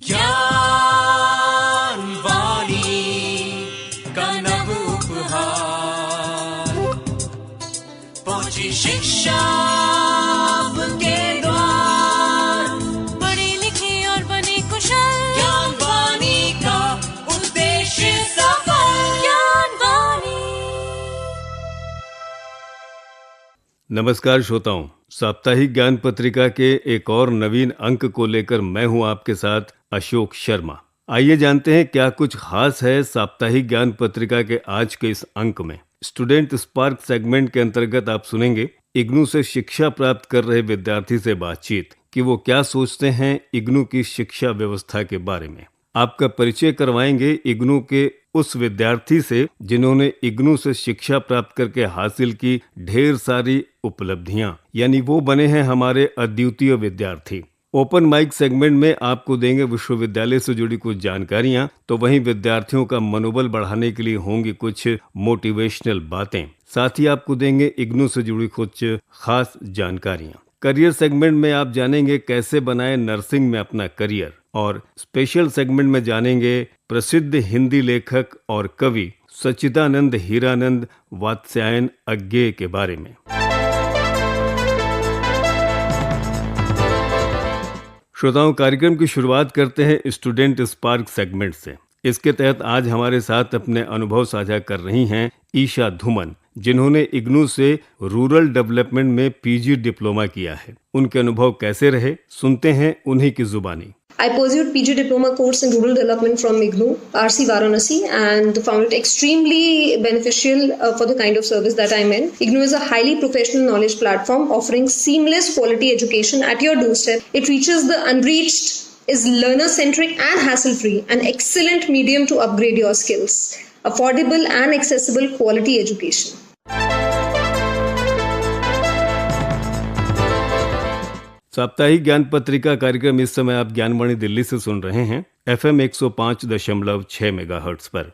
ज्ञान वाणी का नव उपहार, पहुंची शिक्षा के द्वार, पढ़ी लिखी और बनी कुशल, ज्ञान वाणी का उद्देश्य सफल, ज्ञान वाणी। नमस्कार श्रोताओं, साप्ताहिक ज्ञान पत्रिका के एक और नवीन अंक को लेकर मैं हूं आपके साथ अशोक शर्मा। आइए जानते हैं क्या कुछ खास है साप्ताहिक ज्ञान पत्रिका के आज के इस अंक में। स्टूडेंट स्पार्क सेगमेंट के अंतर्गत आप सुनेंगे इग्नू से शिक्षा प्राप्त कर रहे विद्यार्थी से बातचीत कि वो क्या सोचते हैं इग्नू की शिक्षा व्यवस्था के बारे में। आपका परिचय करवाएंगे इग्नू के उस विद्यार्थी से जिन्होंने इग्नू से शिक्षा प्राप्त करके हासिल की ढेर सारी उपलब्धियां, यानी वो बने हैं हमारे अद्वितीय विद्यार्थी। ओपन माइक सेगमेंट में आपको देंगे विश्वविद्यालय से जुड़ी कुछ जानकारियां, तो वहीं विद्यार्थियों का मनोबल बढ़ाने के लिए होंगी कुछ मोटिवेशनल बातें। साथ ही आपको देंगे इग्नू से जुड़ी कुछ खास जानकारियां। करियर सेगमेंट में आप जानेंगे कैसे बनाए नर्सिंग में अपना करियर, और स्पेशल सेगमेंट में जानेंगे प्रसिद्ध हिंदी लेखक और कवि सच्चिदानंद हीरानंद वात्स्यायन अज्ञेय के बारे में। श्रोताओं, कार्यक्रम की शुरुआत करते हैं स्टूडेंट स्पार्क सेगमेंट से। इसके तहत आज हमारे साथ अपने अनुभव साझा कर रही हैं ईशा धुमन, जिन्होंने इग्नू से रूरल डेवलपमेंट में पीजी डिप्लोमा किया है। उनके अनुभव कैसे रहे, सुनते हैं उन्हीं की जुबानी। I pursued PG Diploma course in Rural Development from IGNOU, RC Varanasi, and found it extremely beneficial for the kind of service that I'm in. IGNOU is a highly professional knowledge platform offering seamless quality education at your doorstep. It reaches the unreached, is learner-centric and hassle-free, an excellent medium to upgrade your skills. Affordable and accessible quality education. साप्ताहिक ज्ञान पत्रिका कार्यक्रम इस समय आप ज्ञानवाणी दिल्ली से सुन रहे हैं FM 105.6 मेगाहर्ट्ज पर।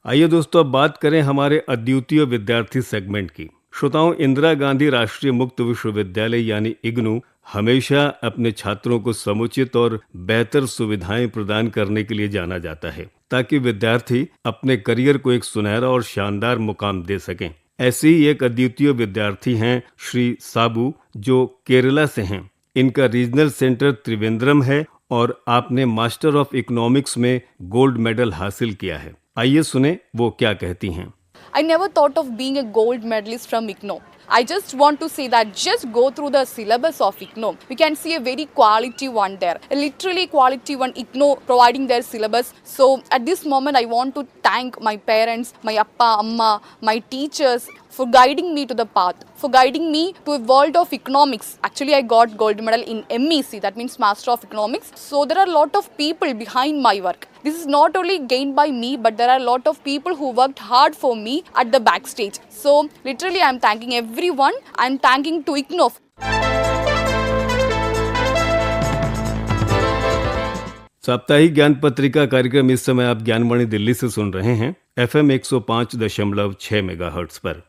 आइए दोस्तों, अब बात करें हमारे अद्वितीय विद्यार्थी सेगमेंट की। श्रोताओं, इंदिरा गांधी राष्ट्रीय मुक्त विश्वविद्यालय यानी इग्नू हमेशा अपने छात्रों को समुचित और बेहतर सुविधाएं प्रदान करने के लिए जाना जाता है, ताकि विद्यार्थी अपने करियर को एक सुनहरा और शानदार मुकाम दे सकें। ऐसे ही एक अद्वितीय विद्यार्थी हैं श्री साबू, जो केरला से हैं। इनका रीजनल सेंटर त्रिवेंद्रम है और आपने मास्टर ऑफ इकोनॉमिक्स में गोल्ड मेडल हासिल किया है। आइए सुने वो क्या कहती हैं। I never thought of being a gold medalist from IGNOU. I just want to say that just go through the syllabus of IGNOU. We can see a very quality one there, a literally quality one IGNOU providing their syllabus. So at this moment I want to thank my parents, my appa, amma, my teachers for guiding me to the path, for guiding me to a world of economics. Actually, I got gold medal in MEC, that means Master of Economics. So there are a lot of people behind my work. This is not only gained by me, but there are a lot of people who worked hard for me at the backstage. So literally, I am thanking everyone. I am thanking to IGNOU. साप्ताहिक ज्ञान पत्रिका कार्यक्रम इस समय आप ज्ञानवाणी दिल्ली से सुन रहे हैं FM 105.6 मेगाहर्ट्ज पर।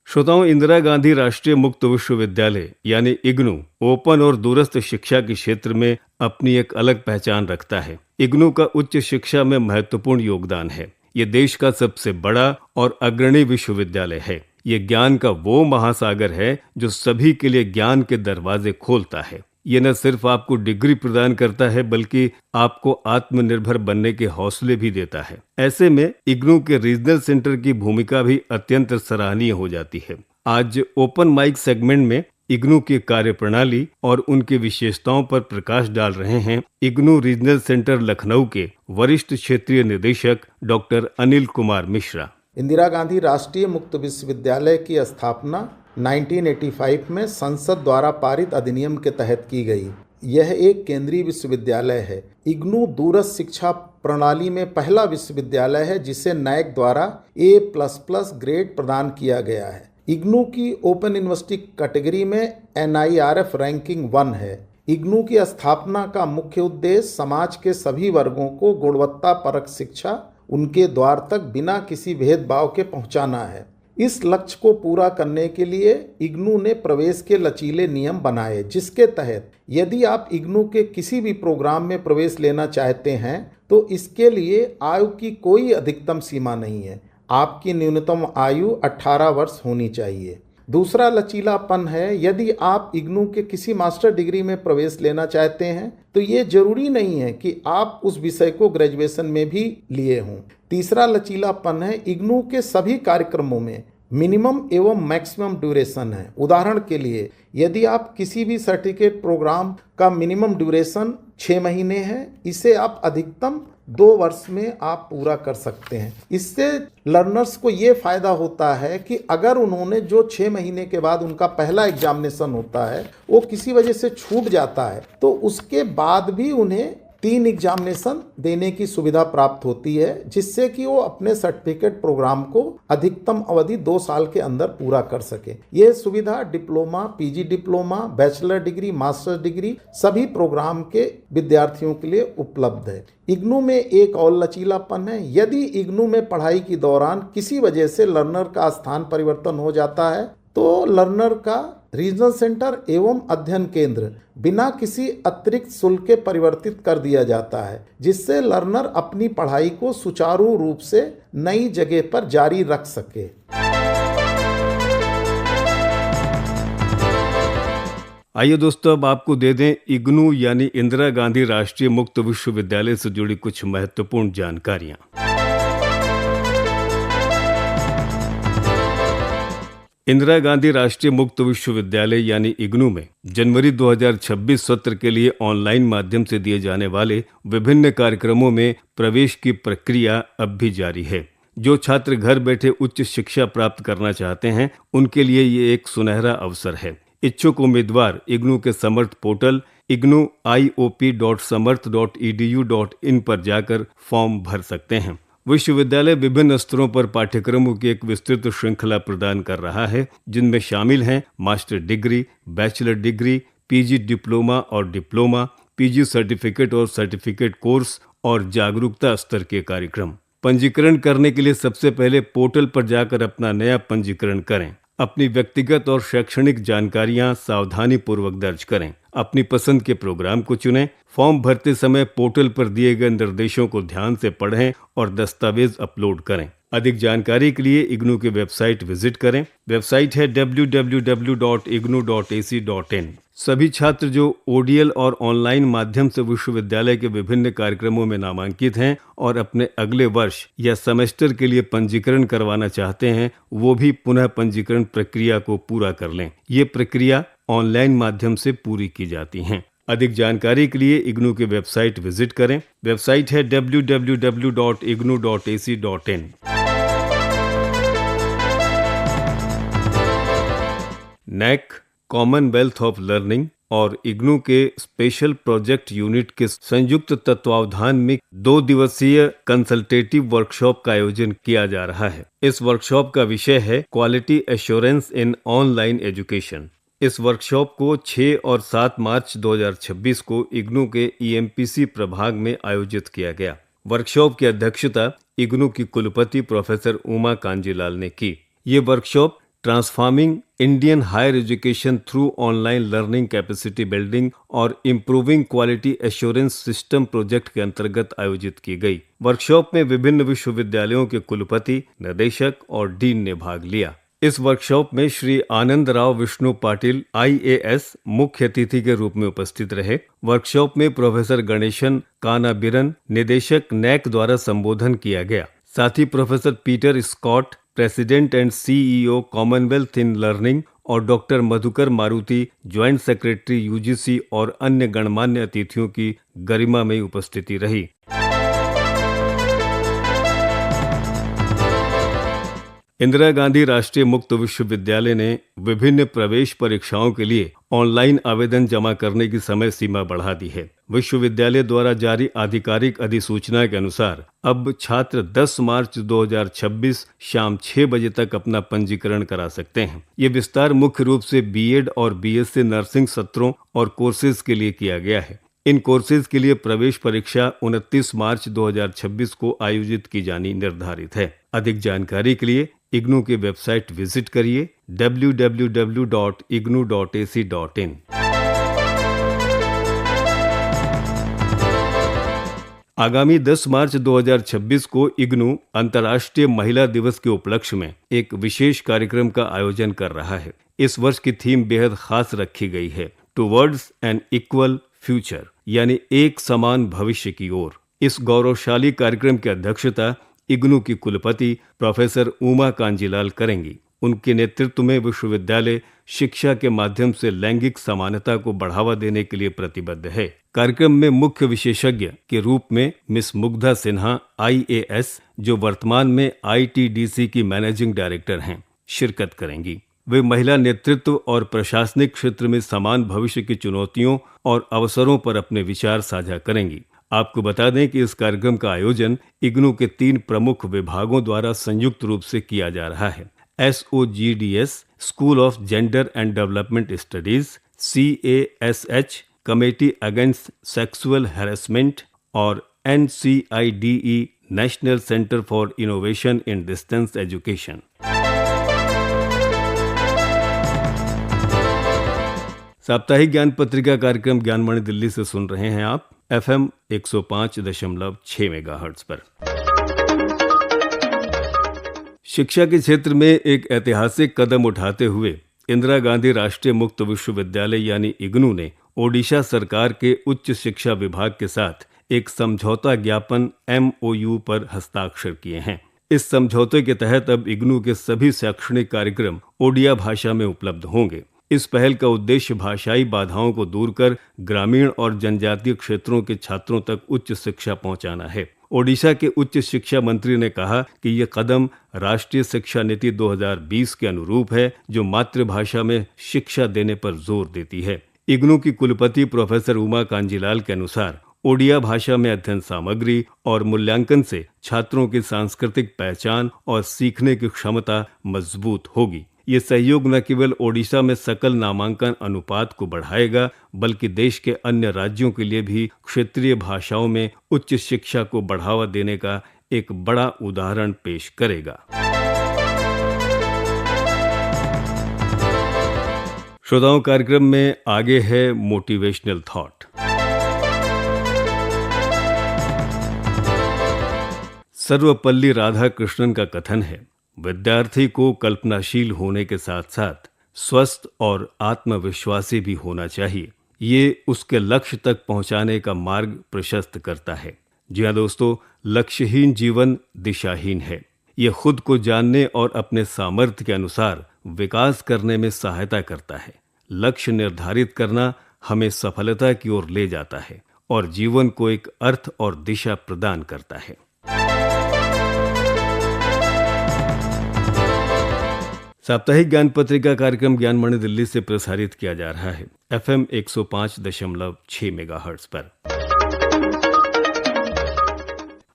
श्रोताओं, इंदिरा गांधी राष्ट्रीय मुक्त विश्वविद्यालय यानी इग्नू ओपन और दूरस्थ शिक्षा के क्षेत्र में अपनी एक अलग पहचान रखता है। इग्नू का उच्च शिक्षा में महत्वपूर्ण योगदान है। ये देश का सबसे बड़ा और अग्रणी विश्वविद्यालय है। ये ज्ञान का वो महासागर है जो सभी के लिए ज्ञान के दरवाजे खोलता है। ये न सिर्फ आपको डिग्री प्रदान करता है, बल्कि आपको आत्मनिर्भर बनने के हौसले भी देता है। ऐसे में इग्नू के रीजनल सेंटर की भूमिका भी अत्यंत सराहनीय हो जाती है। आज ओपन माइक सेगमेंट में इग्नू की कार्यप्रणाली और उनकी विशेषताओं पर प्रकाश डाल रहे हैं इग्नू रीजनल सेंटर लखनऊ के वरिष्ठ क्षेत्रीय निदेशक डॉक्टर अनिल कुमार मिश्रा। इंदिरा गांधी राष्ट्रीय मुक्त विश्वविद्यालय की स्थापना 1985 में संसद द्वारा पारित अधिनियम के तहत की गई। यह एक केंद्रीय विश्वविद्यालय है। इग्नू दूरस्थ शिक्षा प्रणाली में पहला विश्वविद्यालय है जिसे नैक द्वारा A++ ग्रेड प्रदान किया गया है। इग्नू की ओपन यूनिवर्सिटी कैटेगरी में NIRF रैंकिंग 1 है। इग्नू की स्थापना का मुख्य उद्देश्य समाज के सभी वर्गों को गुणवत्ता परक शिक्षा उनके द्वार तक बिना किसी भेदभाव के पहुंचाना है। इस लक्ष्य को पूरा करने के लिए इग्नू ने प्रवेश के लचीले नियम बनाए, जिसके तहत यदि आप इग्नू के किसी भी प्रोग्राम में प्रवेश लेना चाहते हैं तो इसके लिए आयु की कोई अधिकतम सीमा नहीं है। आपकी न्यूनतम आयु 18 वर्ष होनी चाहिए। दूसरा लचीलापन है, यदि आप इग्नू के किसी मास्टर डिग्री में प्रवेश लेना चाहते हैं तो ये जरूरी नहीं है कि आप उस विषय को ग्रेजुएशन में भी लिए हों। तीसरा लचीलापन है, इग्नू के सभी कार्यक्रमों में मिनिमम एवं मैक्सिमम ड्यूरेशन है। उदाहरण के लिए यदि आप किसी भी सर्टिफिकेट प्रोग्राम का मिनिमम ड्यूरेशन 6 महीने है, इसे आप अधिकतम 2 वर्ष में आप पूरा कर सकते हैं। इससे लर्नर्स को ये फ़ायदा होता है कि अगर उन्होंने जो 6 महीने के बाद उनका पहला एग्जामिनेशन होता है वो किसी वजह से छूट जाता है तो उसके बाद भी उन्हें 3 एग्जामिनेशन देने की सुविधा प्राप्त होती है, जिससे कि वो अपने सर्टिफिकेट प्रोग्राम को अधिकतम अवधि 2 साल के अंदर पूरा कर सके। ये सुविधा diploma, PG diploma, bachelor degree, master degree सभी प्रोग्राम के विद्यार्थियों के लिए उपलब्ध है। इग्नू में एक और लचीलापन है, यदि इग्नू में पढ़ाई के दौरान किसी वजह से लर्नर का स्थान परिवर्तन हो जाता है तो लर्नर का रीजनल सेंटर एवं अध्ययन केंद्र बिना किसी अतिरिक्त शुल्क के परिवर्तित कर दिया जाता है, जिससे लर्नर अपनी पढ़ाई को सुचारू रूप से नई जगह पर जारी रख सके। आइए दोस्तों, अब आपको दे दें इग्नू यानी इंदिरा गांधी राष्ट्रीय मुक्त विश्वविद्यालय से जुड़ी कुछ महत्वपूर्ण जानकारियां। इंदिरा गांधी राष्ट्रीय मुक्त विश्वविद्यालय यानी इग्नू में जनवरी 2026 सत्र के लिए ऑनलाइन माध्यम से दिए जाने वाले विभिन्न कार्यक्रमों में प्रवेश की प्रक्रिया अब भी जारी है। जो छात्र घर बैठे उच्च शिक्षा प्राप्त करना चाहते हैं उनके लिए ये एक सुनहरा अवसर है। इच्छुक उम्मीदवार इग्नू के समर्थ पोर्टल ignuiop.samarth.edu.in पर जाकर फॉर्म भर सकते हैं। विश्वविद्यालय विभिन्न स्तरों पर पाठ्यक्रमों की एक विस्तृत श्रृंखला प्रदान कर रहा है, जिनमें शामिल हैं master degree, bachelor degree, PG diploma और डिप्लोमा, पीजी सर्टिफिकेट और सर्टिफिकेट कोर्स और जागरूकता स्तर के कार्यक्रम। पंजीकरण करने के लिए सबसे पहले पोर्टल पर जाकर अपना नया पंजीकरण करें। अपनी व्यक्तिगत और शैक्षणिक जानकारियां सावधानी पूर्वक दर्ज करें। अपनी पसंद के प्रोग्राम को चुनें। फॉर्म भरते समय पोर्टल पर दिए गए निर्देशों को ध्यान से पढ़ें और दस्तावेज अपलोड करें। अधिक जानकारी के लिए इग्नू की वेबसाइट विजिट करें। वेबसाइट है www.ignu.ac.in। सभी छात्र जो ओडीएल और ऑनलाइन माध्यम से विश्वविद्यालय के विभिन्न कार्यक्रमों में नामांकित हैं और अपने अगले वर्ष या सेमेस्टर के लिए पंजीकरण करवाना चाहते हैं, वो भी पुनः पंजीकरण प्रक्रिया को पूरा कर लें। ये प्रक्रिया ऑनलाइन माध्यम से पूरी की जाती हैं। अधिक जानकारी के लिए इग्नू की वेबसाइट विजिट करें। वेबसाइट है www.ignu.ac.in। NAAC, Commonwealth of learning और इग्नू के स्पेशल प्रोजेक्ट यूनिट के संयुक्त तत्वावधान में 2 दिवसीय कंसल्टेटिव वर्कशॉप का आयोजन किया जा रहा है। इस वर्कशॉप का विषय है क्वालिटी एश्योरेंस इन ऑनलाइन एजुकेशन। इस वर्कशॉप को 6 और 7 मार्च 2026 को इग्नू के ईएमपीसी प्रभाग में आयोजित किया गया। वर्कशॉप की अध्यक्षता इग्नू की कुलपति प्रोफेसर उमा कांजीलाल ने की। ये workshop transforming Indian higher education through online learning capacity building और improving quality assurance system project के अंतर्गत आयोजित की गई। वर्कशॉप में विभिन्न विश्वविद्यालयों के कुलपति, निदेशक और डीन ने भाग लिया। इस वर्कशॉप में श्री आनंद राव विष्णु पाटिल IAS मुख्य अतिथि के रूप में उपस्थित रहे। वर्कशॉप में प्रोफेसर गणेशन कानाबिरन, निदेशक नैक द्वारा संबोधन किया गया। साथ ही professor Peter Scott, president and CEO Commonwealth in learning और doctor Madhukar Maruti, joint secretary UGC और अन्य गणमान्य अतिथियों की गरिमामयी उपस्थिति रही। इंदिरा गांधी राष्ट्रीय मुक्त विश्वविद्यालय ने विभिन्न प्रवेश परीक्षाओं के लिए ऑनलाइन आवेदन जमा करने की समय सीमा बढ़ा दी है। विश्वविद्यालय द्वारा जारी आधिकारिक अधिसूचना के अनुसार अब छात्र 10 मार्च 2026 शाम 6 बजे तक अपना पंजीकरण करा सकते हैं। ये विस्तार मुख्य रूप से BEd और BSc नर्सिंग सत्रों और कोर्सेज के लिए किया गया है। इन कोर्सेज के लिए प्रवेश परीक्षा 29 मार्च 2026 को आयोजित की जानी निर्धारित है। अधिक जानकारी के लिए इग्नू की वेबसाइट विजिट करिए www.ignu.ac.in। आगामी 10 मार्च 2026 को इग्नू अंतर्राष्ट्रीय महिला दिवस के उपलक्ष्य में एक विशेष कार्यक्रम का आयोजन कर रहा है। इस वर्ष की थीम बेहद खास रखी गई है, टुवर्ड्स एन इक्वल फ्यूचर, यानी एक समान भविष्य की ओर। इस गौरवशाली कार्यक्रम की अध्यक्षता इग्नू की कुलपति प्रोफेसर उमा कांजीलाल करेंगी। उनके नेतृत्व में विश्वविद्यालय शिक्षा के माध्यम से लैंगिक समानता को बढ़ावा देने के लिए प्रतिबद्ध है। कार्यक्रम में मुख्य विशेषज्ञ के रूप में मिस मुग्धा सिन्हा IAS, जो वर्तमान में ITDC की मैनेजिंग डायरेक्टर हैं, शिरकत करेंगी। वे महिला नेतृत्व और प्रशासनिक क्षेत्र में समान भविष्य की चुनौतियों और अवसरों पर अपने विचार साझा करेंगी। आपको बता दें कि इस कार्यक्रम का आयोजन इग्नू के 3 प्रमुख विभागों द्वारा संयुक्त रूप से किया जा रहा है। SOGDS school of gender and development studies, CASH committee against sexual harassment और NCIDE national centre for innovation in distance education. साप्ताहिक ज्ञान पत्रिका कार्यक्रम ज्ञानमणि दिल्ली से सुन रहे हैं आप FM 105.6 मेगाहर्ट्ज पर। शिक्षा के क्षेत्र में एक ऐतिहासिक कदम उठाते हुए इंदिरा गांधी राष्ट्रीय मुक्त विश्वविद्यालय यानी इग्नू ने ओडिशा सरकार के उच्च शिक्षा विभाग के साथ एक समझौता ज्ञापन MOU पर हस्ताक्षर किए हैं। इस समझौते के तहत अब इग्नू के सभी शैक्षणिक कार्यक्रम ओडिया भाषा में उपलब्ध होंगे। इस पहल का उद्देश्य भाषाई बाधाओं को दूर कर ग्रामीण और जनजातीय क्षेत्रों के छात्रों तक उच्च शिक्षा पहुंचाना है। ओडिशा के उच्च शिक्षा मंत्री ने कहा कि ये कदम राष्ट्रीय शिक्षा नीति 2020 के अनुरूप है, जो मातृभाषा में शिक्षा देने पर जोर देती है। इग्नू की कुलपति प्रोफेसर उमा कांजीलाल के अनुसार ओडिया भाषा में अध्ययन सामग्री और मूल्यांकन से छात्रों की सांस्कृतिक पहचान और सीखने की क्षमता मजबूत होगी। ये सहयोग न केवल ओडिशा में सकल नामांकन अनुपात को बढ़ाएगा, बल्कि देश के अन्य राज्यों के लिए भी क्षेत्रीय भाषाओं में उच्च शिक्षा को बढ़ावा देने का एक बड़ा उदाहरण पेश करेगा। श्रोताओं, कार्यक्रम में आगे है मोटिवेशनल थॉट। सर्वपल्ली राधाकृष्णन का कथन है, विद्यार्थी को कल्पनाशील होने के साथ साथ स्वस्थ और आत्मविश्वासी भी होना चाहिए। ये उसके लक्ष्य तक पहुंचाने का मार्ग प्रशस्त करता है। जी हाँ दोस्तों, लक्ष्यहीन जीवन दिशाहीन है। ये खुद को जानने और अपने सामर्थ्य के अनुसार विकास करने में सहायता करता है। लक्ष्य निर्धारित करना हमें सफलता की ओर ले जाता है और जीवन को एक अर्थ और दिशा प्रदान करता है। साप्ताहिक ज्ञान पत्रिका कार्यक्रम ज्ञानमणि दिल्ली से प्रसारित किया जा रहा है FM 105.6 मेगाहर्ट्ज पर।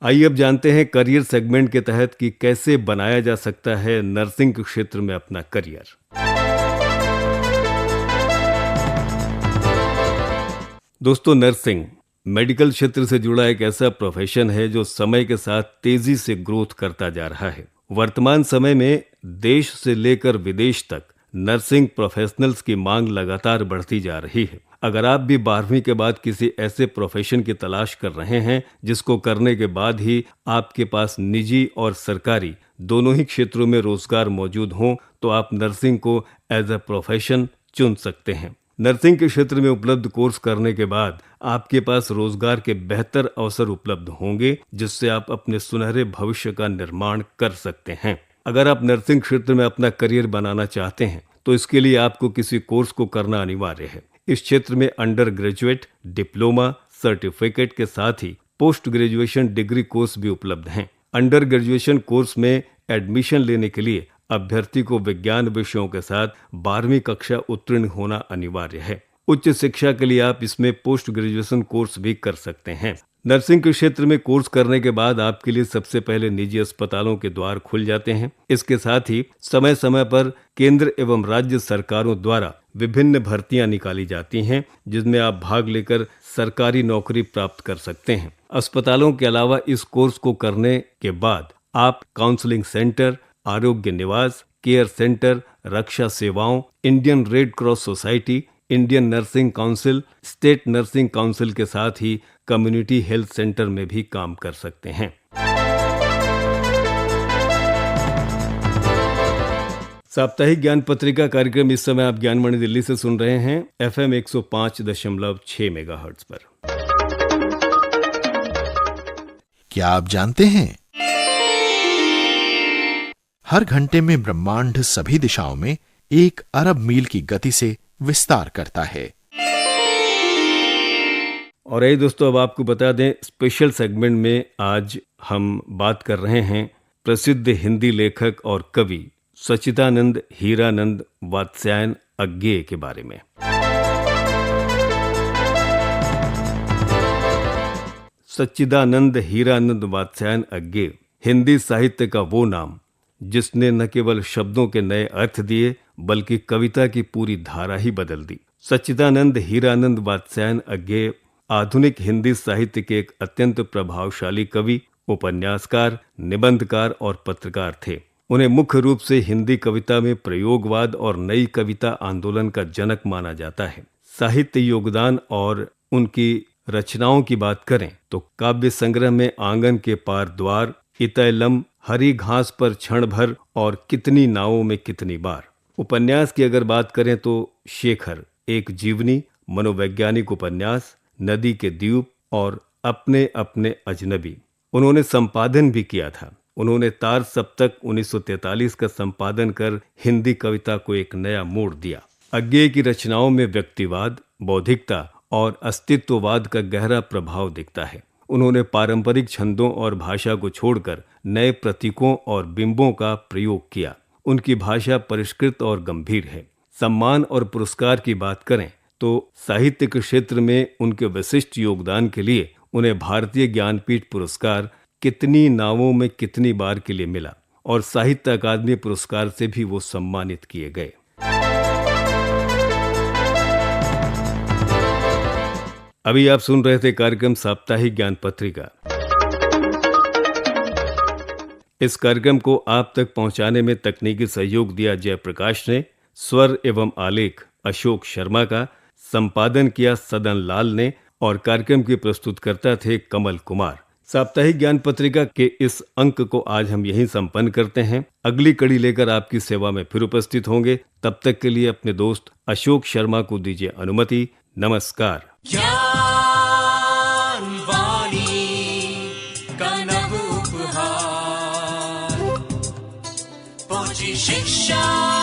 आइए अब जानते हैं करियर सेगमेंट के तहत कि कैसे बनाया जा सकता है नर्सिंग के क्षेत्र में अपना करियर। दोस्तों, नर्सिंग मेडिकल क्षेत्र से जुड़ा एक ऐसा प्रोफेशन है जो समय के साथ तेजी से ग्रोथ करता जा रहा है। वर्तमान समय में देश से लेकर विदेश तक नर्सिंग प्रोफेशनल्स की मांग लगातार बढ़ती जा रही है। अगर आप भी 12वीं के बाद किसी ऐसे प्रोफेशन की तलाश कर रहे हैं जिसको करने के बाद ही आपके पास निजी और सरकारी दोनों ही क्षेत्रों में रोजगार मौजूद हों, तो आप नर्सिंग को एज अ प्रोफेशन चुन सकते हैं। नर्सिंग के क्षेत्र में उपलब्ध कोर्स करने के बाद आपके पास रोजगार के बेहतर अवसर उपलब्ध होंगे, जिससे आप अपने सुनहरे भविष्य का निर्माण कर सकते हैं। अगर आप नर्सिंग क्षेत्र में अपना करियर बनाना चाहते हैं तो इसके लिए आपको किसी कोर्स को करना अनिवार्य है। इस क्षेत्र में अंडर ग्रेजुएट, डिप्लोमा, सर्टिफिकेट के साथ ही पोस्ट ग्रेजुएशन डिग्री कोर्स भी उपलब्ध हैं। अंडर ग्रेजुएशन कोर्स में एडमिशन लेने के लिए अभ्यर्थी को विज्ञान विषयों के साथ 12वीं कक्षा उत्तीर्ण होना अनिवार्य है। उच्च शिक्षा के लिए आप इसमें पोस्ट ग्रेजुएशन कोर्स भी कर सकते हैं। नर्सिंग के क्षेत्र में कोर्स करने के बाद आपके लिए सबसे पहले निजी अस्पतालों के द्वार खुल जाते हैं। इसके साथ ही समय समय पर केंद्र एवं राज्य सरकारों द्वारा विभिन्न भर्तियां निकाली जाती हैं जिसमें आप भाग लेकर सरकारी नौकरी प्राप्त कर सकते हैं। अस्पतालों के अलावा इस कोर्स को करने के बाद आप काउंसलिंग सेंटर, आरोग्य निवास, केयर सेंटर, रक्षा सेवाओं, Indian red cross society, Indian nursing council, state nursing council के साथ ही कम्युनिटी हेल्थ सेंटर में भी काम कर सकते हैं। साप्ताहिक ज्ञान पत्रिका कार्यक्रम इस समय आप ज्ञानमणि दिल्ली से सुन रहे हैं FM 105.6 मेगाहर्ट्ज पर। क्या आप जानते हैं हर घंटे में ब्रह्मांड सभी दिशाओं में 1 अरब मील की गति से विस्तार करता है। और यही दोस्तों, अब आपको बता दें, स्पेशल सेगमेंट में आज हम बात कर रहे हैं प्रसिद्ध हिंदी लेखक और कवि सच्चिदानंद हीरानंद वात्स्यायन अज्ञेय के बारे में। सच्चिदानंद हीरानंद वात्स्यायन अज्ञेय हिंदी साहित्य का वो नाम जिसने न केवल शब्दों के नए अर्थ दिए बल्कि कविता की पूरी धारा ही बदल दी। सच्चिदानंद हीरानंद वात्स्यायन अज्ञेय आधुनिक हिंदी साहित्य के एक अत्यंत प्रभावशाली कवि, उपन्यासकार, निबंधकार और पत्रकार थे। उन्हें मुख्य रूप से हिंदी कविता में प्रयोगवाद और नई कविता आंदोलन का जनक माना जाता है। साहित्य योगदान और उनकी रचनाओं की बात करें तो काव्य संग्रह में आंगन के पार द्वार, इतैलम, हरी घास पर क्षण भर और कितनी नावों में कितनी बार। उपन्यास की अगर बात करें तो शेखर, एक जीवनी, मनोवैज्ञानिक उपन्यास, नदी के द्वीप और अपने अपने अजनबी। उन्होंने संपादन भी किया था। उन्होंने तार सप्तक 1943 का संपादन कर हिंदी कविता को एक नया मोड़ दिया। अज्ञेय की रचनाओं में व्यक्तिवाद, बौद्धिकता और अस्तित्ववाद का गहरा प्रभाव दिखता है। उन्होंने पारंपरिक छंदों और भाषा को छोड़कर नए प्रतीकों और बिंबों का प्रयोग किया। उनकी भाषा परिष्कृत और गंभीर है। सम्मान और पुरस्कार की बात करें तो साहित्य के क्षेत्र में उनके विशिष्ट योगदान के लिए उन्हें भारतीय ज्ञानपीठ पुरस्कार कितनी नावों में कितनी बार के लिए मिला और साहित्य अकादमी पुरस्कार से भी वो सम्मानित किए गए। अभी आप सुन रहे थे कार्यक्रम साप्ताहिक ज्ञान पत्रिका। इस कार्यक्रम को आप तक पहुंचाने में तकनीकी सहयोग दिया जयप्रकाश ने, स्वर एवं आलेख अशोक शर्मा का, संपादन किया सदन लाल ने और कार्यक्रम के प्रस्तुतकर्ता थे कमल कुमार। साप्ताहिक ज्ञान पत्रिका के इस अंक को आज हम यहीं संपन्न करते हैं। अगली कड़ी लेकर आपकी सेवा में फिर उपस्थित होंगे। तब तक के लिए अपने दोस्त अशोक शर्मा को दीजिए अनुमति। नमस्कार। ज्ञान वाणी का नव उपहार, पहुंची शिक्षा